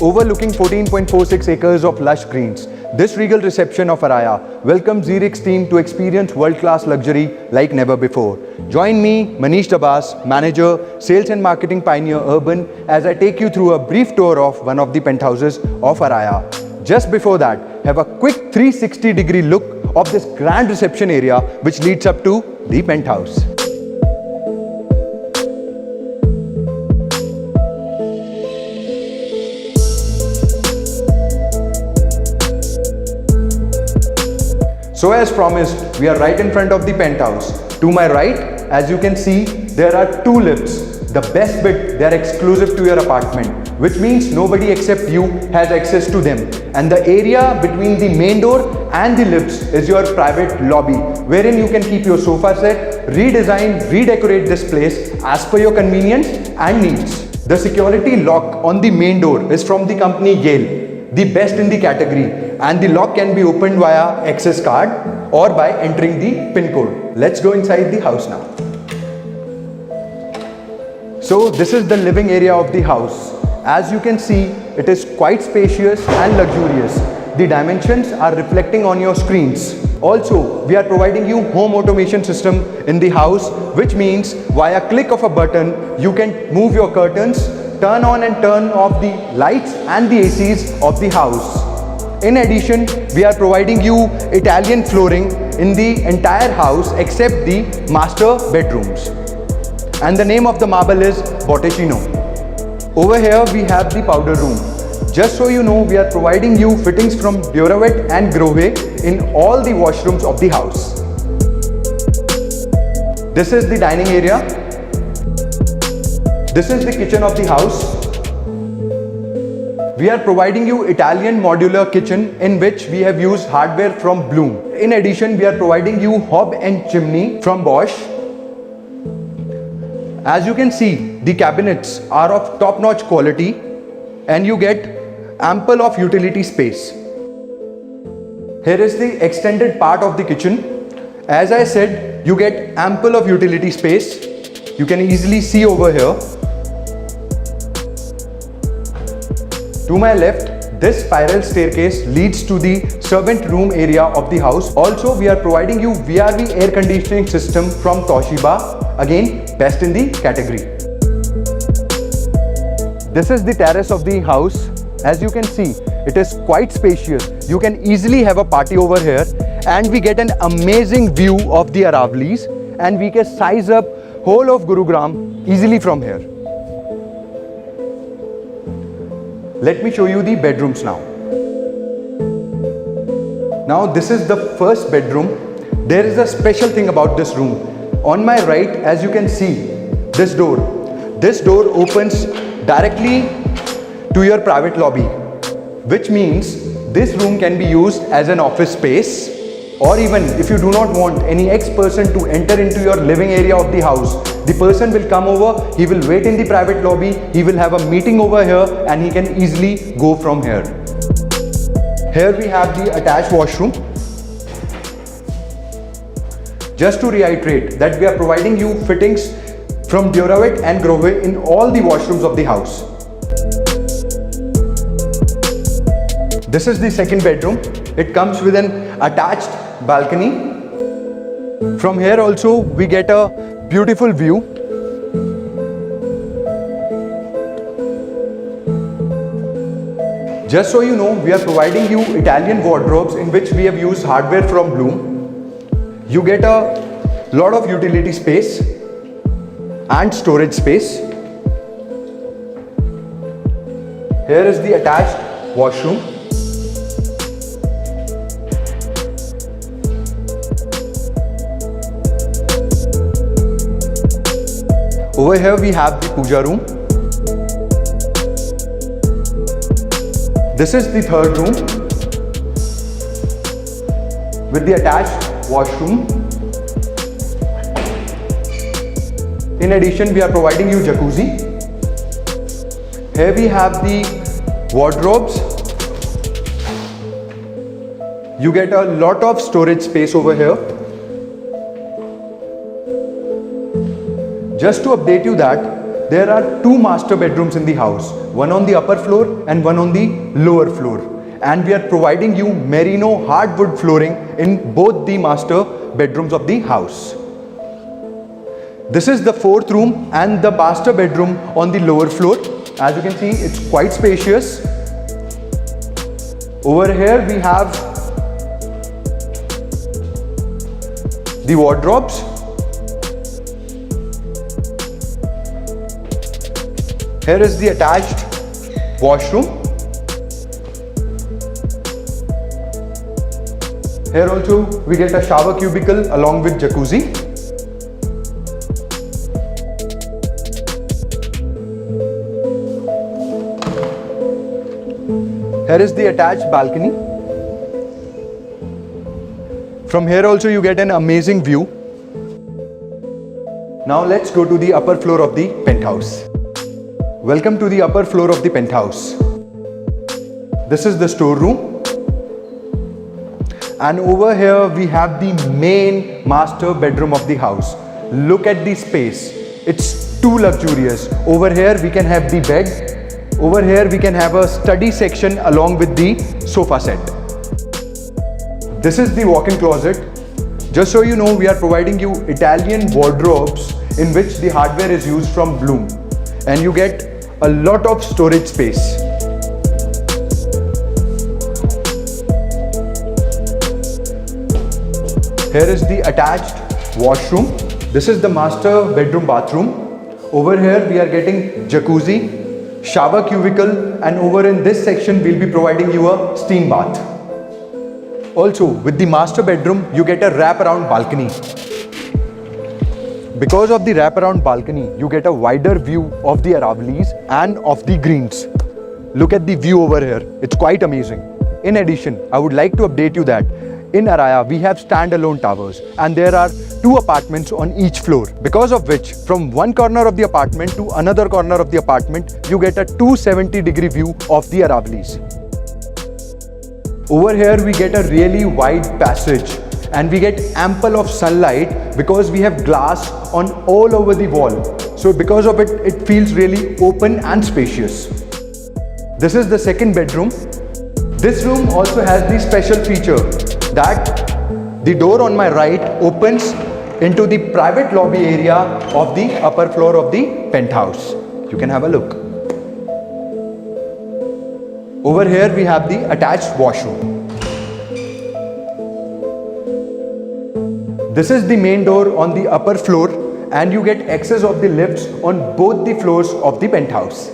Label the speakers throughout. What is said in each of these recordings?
Speaker 1: overlooking 14.46 acres of lush greens. This regal reception of Araya welcomes Zerix team to experience world-class luxury like never before. Join me, Manish Dabas, Manager, Sales and Marketing Pioneer Urban, as I take you through a brief tour of one of the penthouses of Araya. Just before that, have a quick 360-degree look of this grand reception area which leads up to the penthouse. So as promised, we are right in front of the penthouse. To my right, as you can see, there are two lifts. The best bit, they are exclusive to your apartment, which means nobody except you has access to them. And the area between the main door and the lifts is your private lobby, wherein you can keep your sofa set, redesign, redecorate this place as per your convenience and needs. The security lock on the main door is from the company Yale, the best in the category, and the lock can be opened via access card or by entering the PIN code. Let's go inside the house now. So this is the living area of the house. As you can see, it is quite spacious and luxurious. The dimensions are reflecting on your screens. Also, we are providing you home automation system in the house, which means via click of a button, you can move your curtains, turn on and turn off the lights and the ACs of the house. In addition, we are providing you Italian flooring in the entire house except the master bedrooms. And the name of the marble is Botticino. Over here we have the powder room. Just so you know, we are providing you fittings from Duravet and Grohe in all the washrooms of the house. This is the dining area. This is the kitchen of the house. We are providing you Italian modular kitchen in which we have used hardware from Bloom. In addition, we are providing you hob and chimney from Bosch. As you can see, the cabinets are of top-notch quality and you get ample of utility space. Here is the extended part of the kitchen. As I said, you get ample of utility space. You can easily see over here. To my left, this spiral staircase leads to the servant room area of the house. Also, we are providing you VRV air conditioning system from Toshiba. Again, best in the category. This is the terrace of the house. As you can see, it is quite spacious. You can easily have a party over here, and we get an amazing view of the Aravlis, and we can size up whole of Gurugram easily from here. Let me show you the bedrooms now. Now this is the first bedroom. There is a special thing about this room. On my right, as you can see, this door opens directly to your private lobby, which means this room can be used as an office space, or even if you do not want any ex-person to enter into your living area of the house, the person will come over, he will wait in the private lobby, he will have a meeting over here and he can easily go from here. Here we have the attached washroom. Just to reiterate that we are providing you fittings from Duravet and Grohe in all the washrooms of the house. This is the second bedroom. It comes with an attached balcony. From here also we get a beautiful view. Just so you know, we are providing you Italian wardrobes in which we have used hardware from Bloom. You get a lot of utility space and storage space. Here is the attached washroom. Over here we have the puja room. This is the third room with the attached washroom. In addition, we are providing you jacuzzi. Here we have the wardrobes. You get a lot of storage space over here. Just to update you that there are two master bedrooms in the house, one on the upper floor and one on the lower floor. And we are providing you merino hardwood flooring in both the master bedrooms of the house. This is the fourth room and the master bedroom on the lower floor. As you can see, it's quite spacious. Over here we have the wardrobes. Here is the attached washroom. Here also we get a shower cubicle along with jacuzzi. Here is the attached balcony. From here also you get an amazing view. Now let's go to the upper floor of the penthouse. Welcome to the upper floor of the penthouse. This is the storeroom. And over here we have the main master bedroom of the house. Look at the space. It's too luxurious. Over here we can have the bed. Over here we can have a study section along with the sofa set. This is the walk-in closet. Just so you know, we are providing you Italian wardrobes in which the hardware is used from Bloom. And you get a lot of storage space. Here is the attached washroom. This is the master bedroom bathroom. Over here we are getting jacuzzi, shower cubicle, and over in this section we'll be providing you a steam bath. Also, with the master bedroom you get a wraparound balcony. Because of the wraparound balcony, you get a wider view of the Aravallis and of the greens. Look at the view over here. It's quite amazing. In addition, I would like to update you that in Araya, we have standalone towers and there are 2 apartments on each floor. Because of which, from one corner of the apartment to another corner of the apartment, you get a 270-degree view of the Aravallis. Over here, we get a really wide passage and we get ample of sunlight because we have glass on all over the wall. So because of it, it feels really open and spacious. This is the second bedroom. This room also has the special feature that the door on my right opens into the private lobby area of the upper floor of the penthouse. You can have a look. Over here we have the attached washroom. This is the main door on the upper floor and you get access of the lifts on both the floors of the penthouse.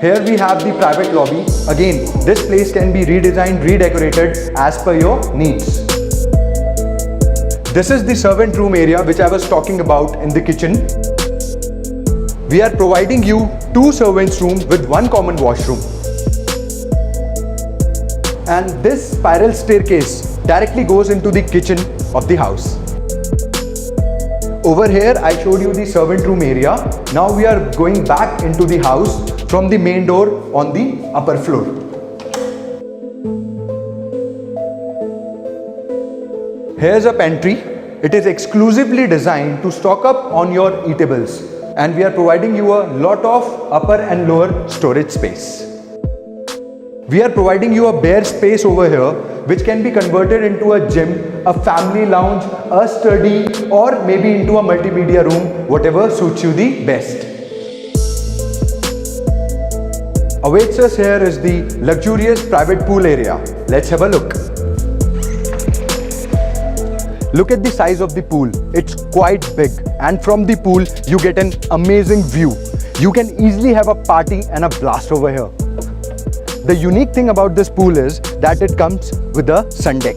Speaker 1: Here we have the private lobby. Again, this place can be redesigned, redecorated as per your needs. This is the servant room area which I was talking about in the kitchen. We are providing you 2 servants' rooms with 1 common washroom. And this spiral staircase directly goes into the kitchen of the house. Over here I showed you the servant room area. Now we are going back into the house from the main door on the upper floor. Here's a pantry. It is exclusively designed to stock up on your eatables and we are providing you a lot of upper and lower storage space. We are providing you a bare space over here which can be converted into a gym, a family lounge, a study, or maybe into a multimedia room, whatever suits you the best. Awaits us here is the luxurious private pool area. Let's have a look. Look at the size of the pool. It's quite big and from the pool you get an amazing view. You can easily have a party and a blast over here. The unique thing about this pool is that it comes with a sun deck.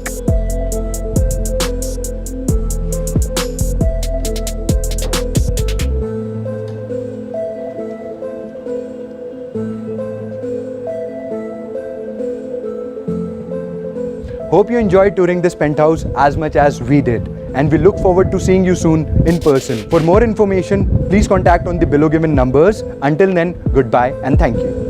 Speaker 1: Hope you enjoyed touring this penthouse as much as we did, and we look forward to seeing you soon in person. For more information, please contact on the below given numbers. Until then, goodbye and thank you.